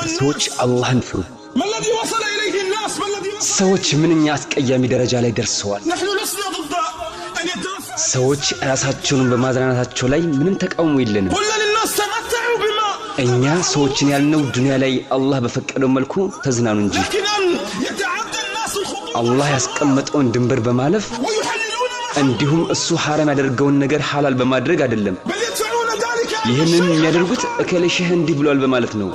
እናንተ ሰዎች አላህን ፍሩ። ሰዎች ምንኛ አስቀያሚ ደረጃ ላይ ደርሰዋል። ሰዎች ራሳቸውን በማዝናናታቸው ላይ ምንም ተቃውሞ የለንም። እኛ ሰዎችን ያልነው ዱንያ ላይ አላህ በፈቀደው መልኩ ተዝናኑ እንጂ አላህ ያስቀመጠውን ድንበር በማለፍ እንዲሁም እሱ ሐራም ያደርገውን ነገር ሐላል በማድረግ አይደለም። ይህንን የሚያደርጉት እከሌ ሸህ እንዲህ ብሏል በማለት ነው።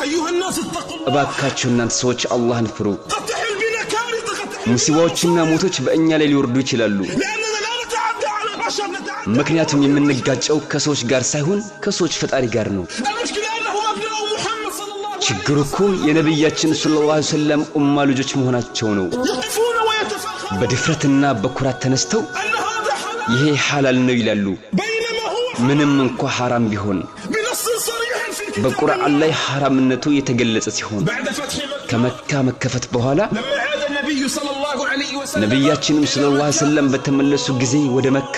እባካችሁ እናንተ ሰዎች አላህን ፍሩ። ሙሲባዎችና ሞቶች በእኛ ላይ ሊወርዱ ይችላሉ። ምክንያቱም የምንጋጨው ከሰዎች ጋር ሳይሆን ከሰዎች ፈጣሪ ጋር ነው። ችግሩ እኮ የነብያችን ሰለላሁ ዐለይሂ ወሰለም ኡማ ልጆች መሆናቸው ነው። በድፍረትና በኩራት ተነስተው ይሄ ሐላል ነው ይላሉ። ምንም እንኳን ሐራም ቢሆን በቁርአን ላይ ሐራምነቱ የተገለጸ ሲሆን ከመካ መከፈት በኋላ ነብያችን ሰለላሁ ዐለይሂ ወሰለም በተመለሱ ጊዜ ወደ መካ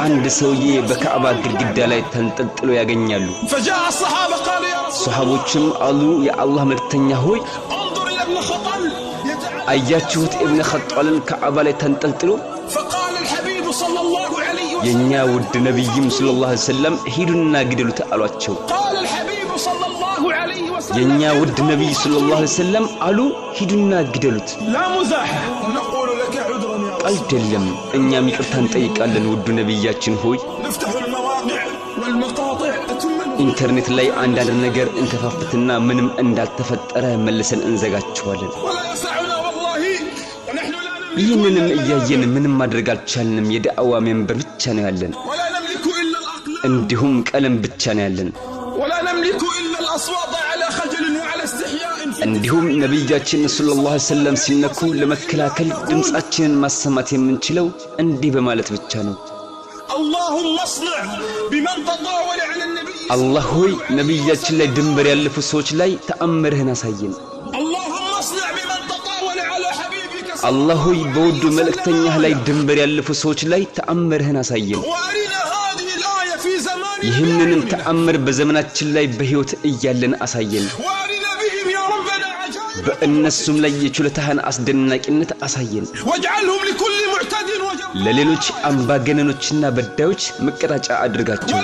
አንድ ሰውዬ በካዕባ ግድግዳ ላይ ተንጠልጥሎ ያገኛሉ። ሱሐቦችም አሉ የአላህ መልእክተኛ ሆይ አያችሁት ኢብኑ ኸጣልን ካዕባ ላይ ተንጠልጥሎ? የኛ ውድ ነብይም ሰለላሁ ዐለይሂ ወሰለም ሂዱና ግደሉት አሏቸው። የኛ ውድ ነብይ ሰለላሁ ዐለይሂ ወሰለም አሉ ሂዱና ግደሉት። ቀልደለም እኛም ይቅርታን ጠይቃለን ውድ ነብያችን ሆይ። ኢንተርኔት ላይ አንዳንድ ነገር እንከፋፍትና ምንም እንዳልተፈጠረ መልሰን እንዘጋቸዋለን። ይህንንም እያየን ምንም ማድረግ አልቻልንም። የዳዕዋ ሜምበር ብቻ ነው ያለን፣ እንዲሁም ቀለም ብቻ ነው ያለን። እንዲሁም ነብያችን ሰለላሁ ዐለይሂ ወሰለም ሲነኩ ለመከላከል ድምጻችንን ማሰማት የምንችለው እንዲህ በማለት ብቻ ነው። አላህ ሆይ ነብያችን ላይ ድንበር ያለፉ ሰዎች ላይ ተአምርህን አሳየን። አላህ ሆይ በውዱ መልእክተኛህ ላይ ድንበር ያለፉ ሰዎች ላይ ተአምርህን አሳየን። ይህንንም ተአምር በዘመናችን ላይ በህይወት እያለን አሳየን። በእነሱም ላይ የችሎታህን አስደናቂነት አሳየን። ለሌሎች አምባገነኖችና በዳዮች መቀጣጫ አድርጋቸው።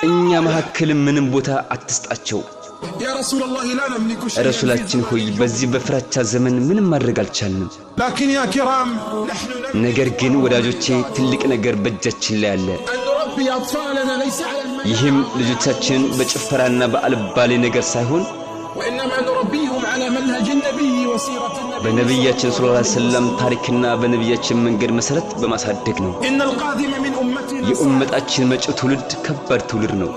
እኛ መካከል ምንም ቦታ አትስጣቸው። ረሱላችን ሆይ በዚህ በፍራቻ ዘመን ምንም ማድረግ አልቻልንም። ነገር ግን ወዳጆቼ ትልቅ ነገር በእጃችን ላይ አለ። ይህም ልጆቻችንን በጭፈራና በአልባሌ ነገር ሳይሆን በነብያችን ሰለላሁ ዐለይሂ ወሰለም ታሪክና በነብያችን መንገድ መሰረት በማሳደግ ነው። የኡመታችን መጪው ትውልድ ከባድ ትውልድ ነው።